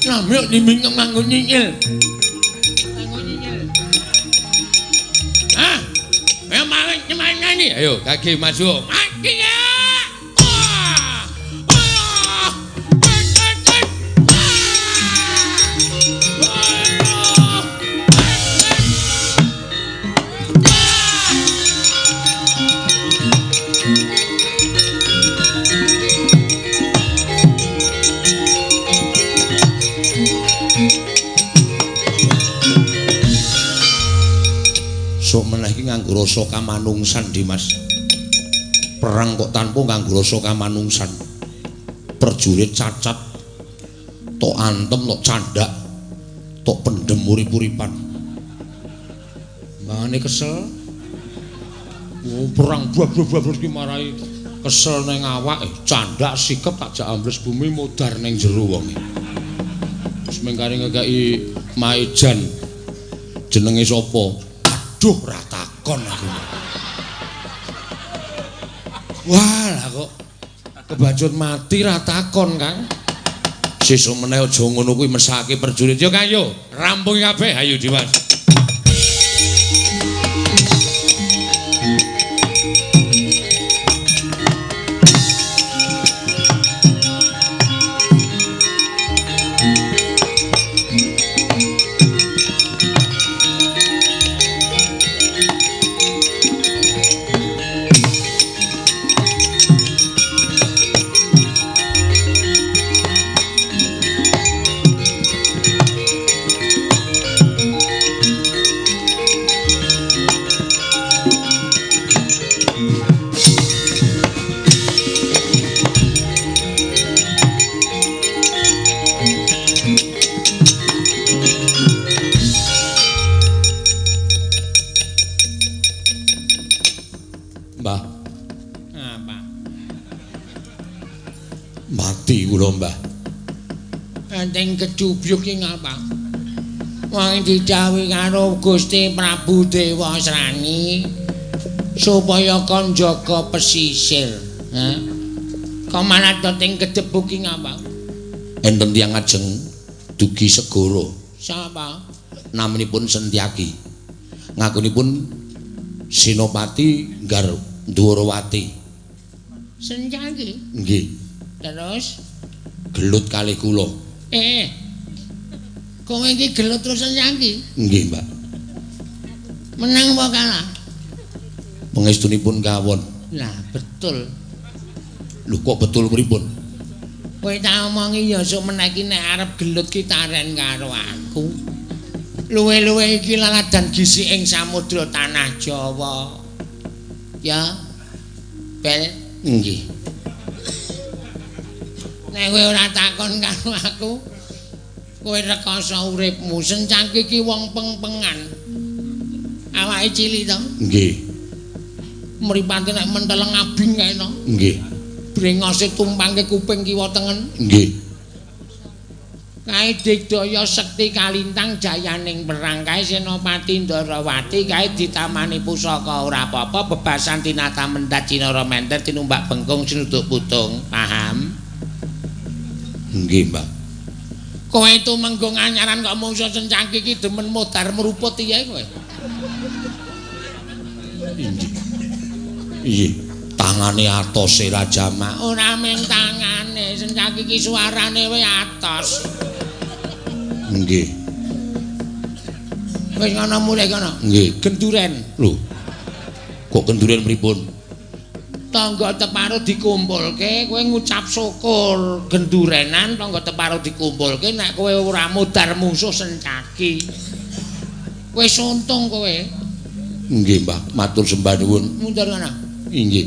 D: Namyuk dimingkem nganggo nyingil. Nganggo nyingil. Hah? Memang gimana nih? Ayo, kaki masuk. Mati ya. Wah. Wah.
B: Sok meneh iki nganggo rasa kamanungsan Dimas. Perang kok tanpa nganggo rasa kamanungsan. Prajurit cacat tok antem tok candak tok pendem urip-uripan. Mane kesel. Oh, perang bablas ki marai kesel ning awake, candak sikep tak jak ambles bumi modar ning jero wonge. Terus mengkari ngegaki Maejan. Jenenge sapa? Aduh, ora takon aku. Wah, lah kok kebacut mati ra takon, Kang. Sesuk meneh aja ngono kuwi mesake prajurit. Yo, Kang, yo. Rampung kabeh, ayo Dimas. Mbah.
D: Enteng kecubyuk ki ngapa? Wong didhawuhi karo Gusti Prabu Dewa Srani supaya kon jaga pesisir. Hah? Kok malah teng gedebuk ki ngapa?
B: Enten tiyang ajeng dugi segara.
D: Sapa?
B: Namanipun Sentyaki. Ngakunipun Senopati Nggar Dwarawati.
D: Sentyaki?
B: Nggih.
D: Terus
B: Gelut kalih kula.
D: Kowe iki gelut terus Sentyaki?
B: Nggih, Mbak.
D: Menang apa kalah?
B: Pangestunipun kawon.
D: Lah, betul.
B: Lho kok betul pripun?
D: Kowe tak omongi ya sok meneh iki nek arep gelut ki taren karo aku. Luwe-luwe iki laladan gisi ing samudra tanah Jawa. Ya. Bel.
B: Nggih.
D: Nek kowe ora takon karo aku, kowe rekoso uripmu. Sentyaki ki wong peng-pengan. Awake cilik to?
B: Nggih.
D: Mripate nek menteleng abing kena.
B: Nggih.
D: Brengose tumpangke kuping kiwa tengen.
B: Nggih.
D: kae digdaya sekti kalintang jayaning perang kae Senopati Ndarawati kae ditamani pusaka ora apa-apa bebasan tinata mendat cinara menter tinumbak bengkung sinuduk putung paham
B: nggih Mbah
D: kowe tumenggung anyaran kok mungsuh sencaki iki demen modar meruput iya kowe
B: iya tangane atose Raja Mak
D: ora mung tangane sencaki iki suarane wae atos
B: nggih.
D: Wis ngono mulih kono.
B: Nggih.
D: Genduren.
B: Lho. Kok genduren pripun?
D: Tangga teparo dikumpulke, kowe ngucap syukur. Gendurenan tangga teparo dikumpulke nek kowe ora mudar musuh sencaki. Wis untung kowe.
B: Nggih, Mbah. Matur sembah nuwun.
D: Mundur ngono.
B: Nggih.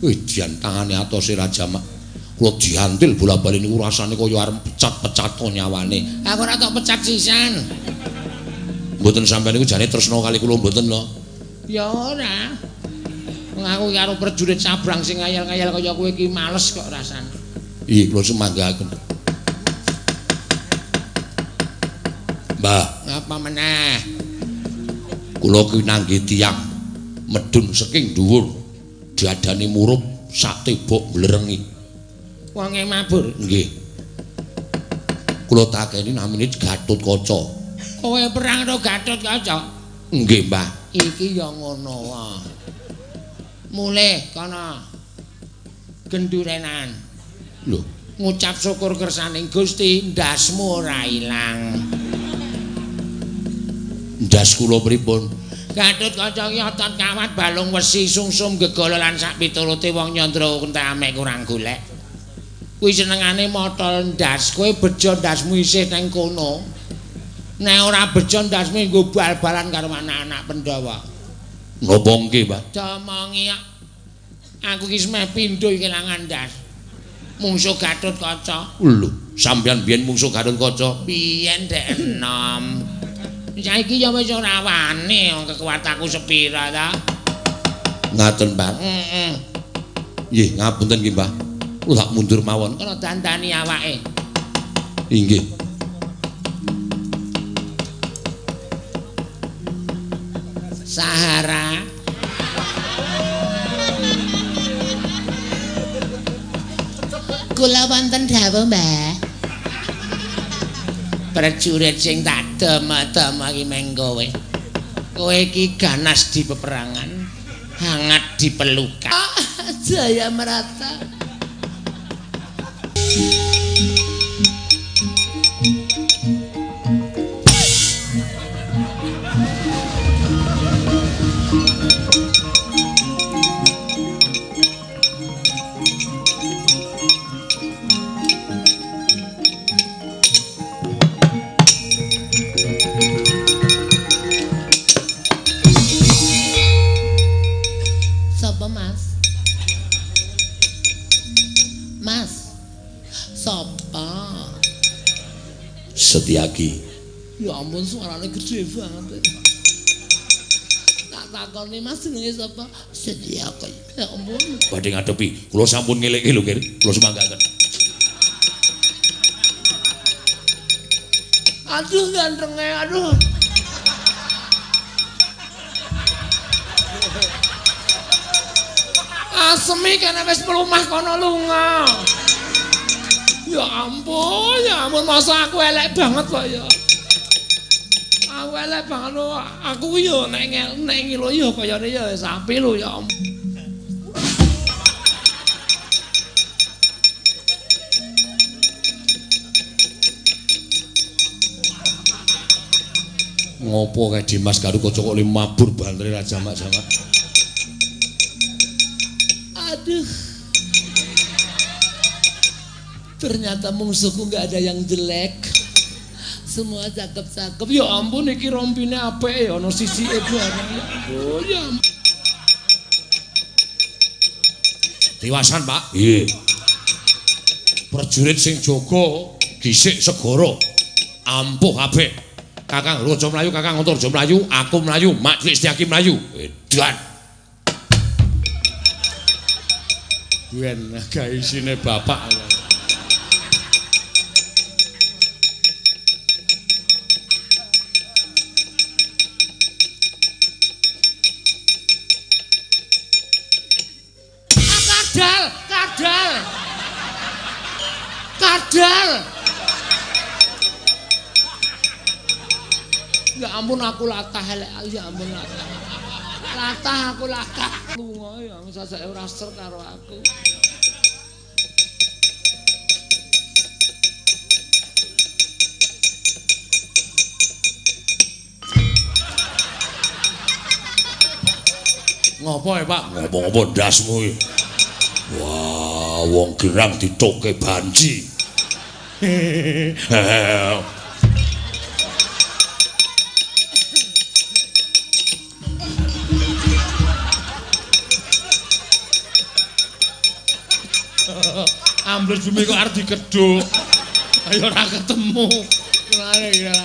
B: Wis dian tangane atose Raja Mak. Kula diantil bola-bali niku rasane kaya arep pecat-pecat nyawane.
D: Aku ora tok pecat sisan.
B: Mboten sampeyan niku jane tresna kali kula mboten lho.
D: Ya ora. Wong aku karo prajurit sabrang sing ngayal-ngayal kaya kowe iki males kok rasane.
B: Iya, kula semanggaken. Mbah,
D: Apa meneh?
B: kula ki nangge tiyang medun saking dhuwur diadani murup sak tebok blerengi.
D: Wonge mabur.
B: Nggih. Kula takeni namine Gatotkaca.
D: Kowe perang karo Gatotkaca?
B: Nggih, Mbah.
D: Iki ya ngono wae. Mulih kana. Gendurenan.
B: Lho,
D: Ngucap syukur kersaning Gusti, ndasmu ora ilang.
B: ndas kula pripun?
D: Gatotkaca ki otot kawat balung wesi sungsum gegala lan sak piturute wong nyandra entek amek kurang golek. Kuwi senengane motol ndas, kowe bejo ndasmu isih nang kono. Nek ora bejo ndasmu nggo bal-balan karo anak-anak Pandhawa.
B: Napa nggih, Mbah?
D: Domongi aku ki semeh pindho kelangan ndas. Mungsuh Gatotkaca.
B: Lho, sampeyan biyen mungsuh Gatotkaca.
D: Biyen dek enom. Saiki ya wis ora wani kekuatanku sepira ta.
B: Ngaten, Mbah.
D: Heeh.
B: Nggih, ngapunten nggih, Mbah. Kula tak mundur mawon.
D: Kena dandani awake.
B: Inggih.
D: Sahara. Kula wonten dawuh, Mbah. Prajurit sing tak dama-dama iki meng kowe. Kowe iki ganas di peperangan, hangat di pelukan. Jaya merata. Sapa, Mas? Mas. Sapa?
B: Setyaki.
D: Ya ampun suarane gede banget. Tak takoni Mas jenenge sapa? Setyaki. Ya ampun.
B: Badhe ngadepi. Kula sampun ngeleki lho, Kir. Kula semanggaken.
D: Aduh gantenge, aduh. Asemi kene wis mlumah kono lunga. Ya ampun, masa aku elek banget kok ya. Aku elek banget lho. Aku ya nek ngilo ya kayane ya sapi lho ya ampun.
B: Ngopo kae Dimas Gatotkaca kok mabur bantre Raja Mak jamak.
D: Aduh. Ternyata musuhku nggak ada yang jelek. Semua cakep-cakep. Ya ampun iki rompine apik ya ana sisike barang. Oh ya.
B: Diwasan, Pak. Nggih. Prajurit sing jaga gisik segara. Ampuh kabeh. Kakang Raja Mlayu, Kakang Antarja Mlayu, aku mlayu, Mak Cilik Setyaki mlayu. Edan.
C: Ben gawe isine bapak.
D: Kadal. Ya ampun aku latah elek, ya ampun latah. Latah aku latah. Lunga ya sasake ora ser karo aku.
A: Ngopo ya, Pak?
B: Ngomong-ngomong ndasmu iki. Wah, wong gerang ditokke banci.
D: Ambles bumi kok arep dikedhuk. Ayo ora ketemu. Ngene ya.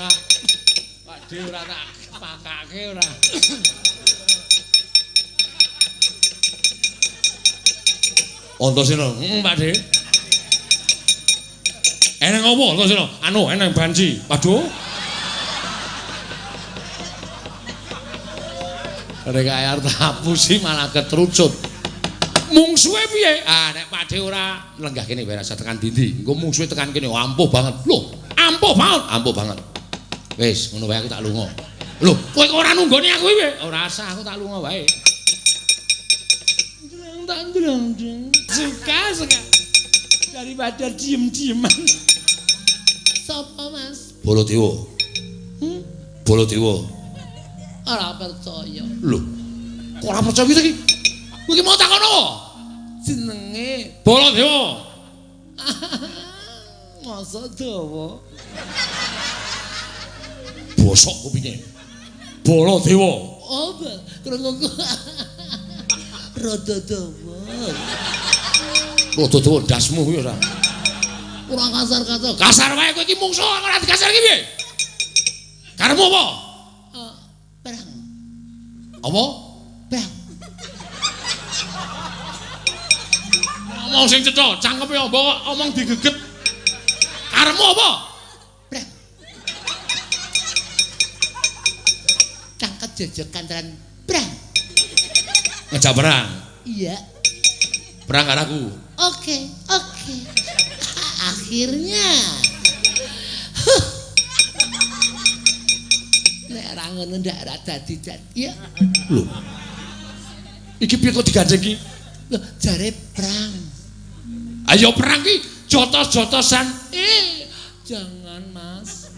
D: Pak De ora tak pakake ora.
A: Antasena.
D: Pak De.
A: Eneng apa Antasena?
D: Anu eneng banci. Waduh. Rek ayar tapusi malah ketrucut. Mungsuhe piye? Ah nek Pak De ora lenggah kene wae rasa tekan dindi. Engko mungsuhe tekan kene ampuh banget. Loh, ampuh banget. Wis, ngono wae aku tak lunga. Loh, kowe kok ora nunggoni aku piye? Ora usah, aku tak lunga wae. Suka. Daripada diem-dieman. Sapa, Mas?
B: Baladewa. Baladewa.
D: Ora percaya.
B: Lho,
A: Kok ora percaya iki?
D: Kowe iki mau takon apa? Jenenge
A: Baladewa.
D: Masa dawa.
A: Bosok kupinge. Baladewa.
D: Oh, krungu. Rada dawa.
A: Rada dawa ndasmu kuwi ora.
D: Ora kasar-kasar. Kasar wae kowe iki mungsuh ora dikasar iki piye? Karemu apa? Perang.
A: Apa?
D: Perang. Ngomong sing cetha, cangkepe apa kok omong digeget. Karemu apa? Perang. Cangket jejeg kantaran perang.
A: Ngejak perang.
D: Iya.
A: Perang karo aku.
D: Oke. Akhirnya. Nek ora ngono ndak ora dadi. Ya.
A: Lho. Iki piye kok digandeng iki?
D: Lho, jare perang.
A: Ayo perang ki jotos-jotosan.
D: Jangan, Mas.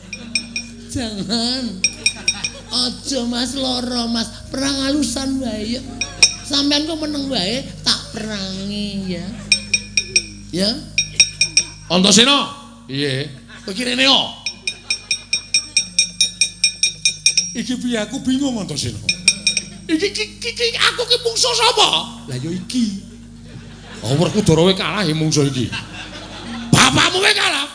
D: Jangan. Aja Mas lara, Mas. Perang halusan wae. Sampeyan kok meneng wae tak perangi ya. Ya.
A: Antasena. Piye? Kowe ki rene kok.
C: Iki piye aku bingung Antasena.
A: Iki aku ki mungsuh sapa?
C: Lah ya iki.
A: Oh, Werkudara kowe kalah ya mungsuh iki. Bapakmu kowe kalah.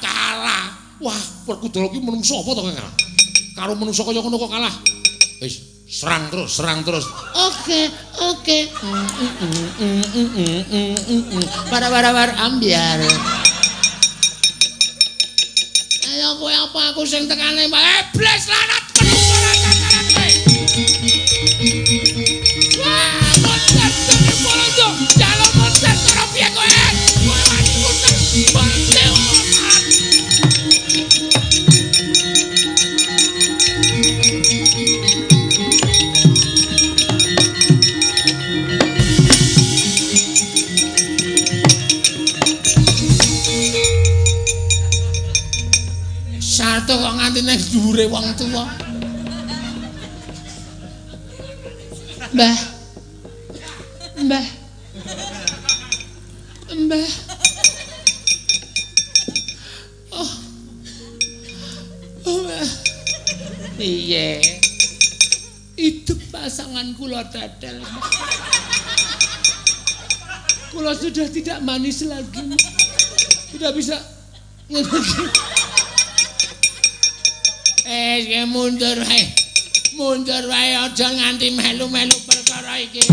A: Wah, Werkudara ki menungso apa to kowe kalah? Karo menungso kaya ngono kok kalah. Wis, serang terus.
D: Oke. Bar ambiar. Ayo kowe apa aku sing tekane, Mbak? Bles lanat menungso lantaran kowe. Wah, monster sing polondo. Jalo monster karo piye kowe? Kowe wani monster. Satu kok nganti ning dhuwure wong tuwa. Mbah. Oh. Mbah. Piye? Hidup pasangan kula dadal. Kula sudah tidak manis lagi. Sudah bisa mundur wae aja nganti melu-melu perkara iki.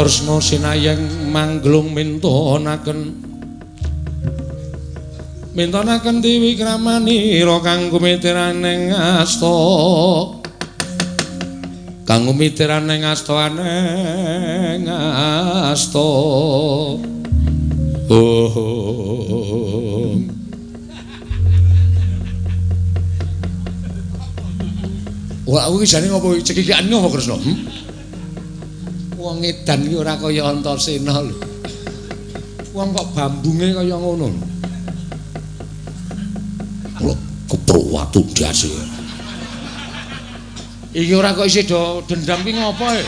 C: Kresna sinayeng manglung mintonaken Dewi Kramanira kanggo mitiraning asta. Kanggo mitiraning asta aneng asta.
D: Wah, aku iki jane ngopo cekikikan ngopo Kresna? Wong edan iki ora kaya Antasena lho. Wong kok bambunge kaya ngono.
B: Lho, keprowatu ndase.
D: Iki ora kok isih do dendam ki ngopo e?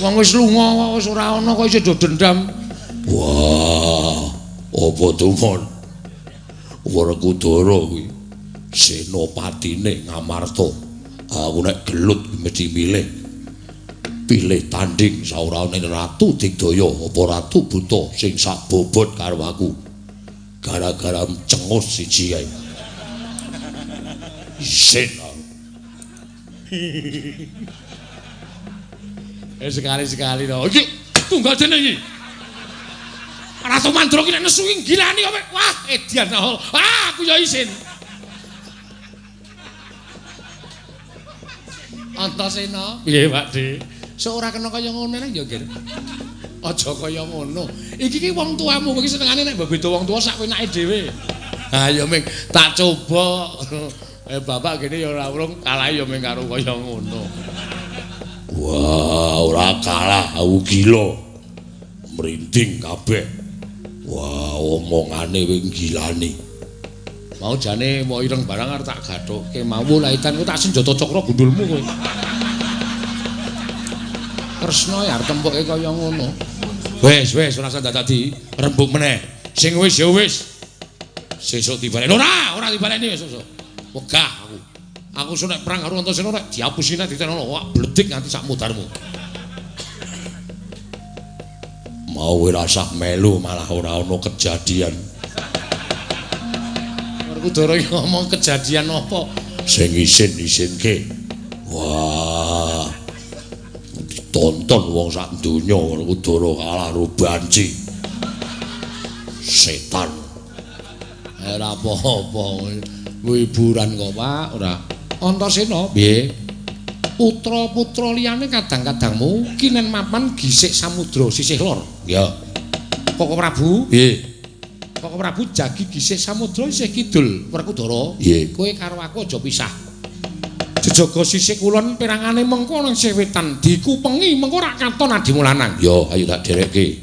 D: Wong wis lunga wis ora ana kok isih do dendam.
B: Wah, apa tumon? Werkudara kuwi senopatine Ngamarta. Aku nek gelut mesti milih tanding sauraane Ratu Digdaya apa Ratu Buta sing sak bobot karo aku. Gara-gara cengus siji kae. Isin.
D: Sekali-sekali to. Iki tunggal dene iki. Ratu Mandra ki nek nesu gilani kok. Wah, edian. Aku ya isin. Antasena. Piye, Pakde? Sok ora kena kaya ngono nang ya, Ger. Aja kaya ngono. Iki ki wong tuamu iki senengane nek beda wong tua sak wenake dhewe. Ha ya ming tak coba. Bapak gini ya ora urung kalah ya ming karo kaya ngono.
B: Wah, ora kalah aku gila. Merinding kabeh. Wah, omongane wing gilani.
D: Mau jane mau ireng barang arep tak gathuke mau laitan ku tak senjata cakra gundulmu kowe. Kresna ya arep tempuke kaya ngono. Wis ora usah dadi rembug meneh. Sing wis ya wis. Sesuk dibaleni. Ora dibaleni wis sesuk. Wegah aku. Aku nek perang karo Antasena nek diapusine ditenono wak bledik nganti sak mudarmu.
B: Mau ora sak melu malah ora ana kejadian.
D: Werkudara iki ngomong kejadian apa?
B: Sing isin-isinke. Wah. Ditonton wong sak donya Werkudara kalah karo banci. Setan.
D: Ora apa-apa. Hiburan kok, Pak. Ora. Antasena, piye? Putra-putra liyane kadang-kadang mungkinen mapan gisik samudra sisih lor.
B: Ya.
D: Koko Prabu?
B: Piye?
D: Koko Prabu jagi gisik samudra isih kidul, Werkudara.
B: Piye?
D: Kowe karo aku aja pisah. Jejaga sisih kulon perangane mengko nang sing wetan dikupengi mengko rak katon adimu lanang.
B: Ya, ayo tak derekke.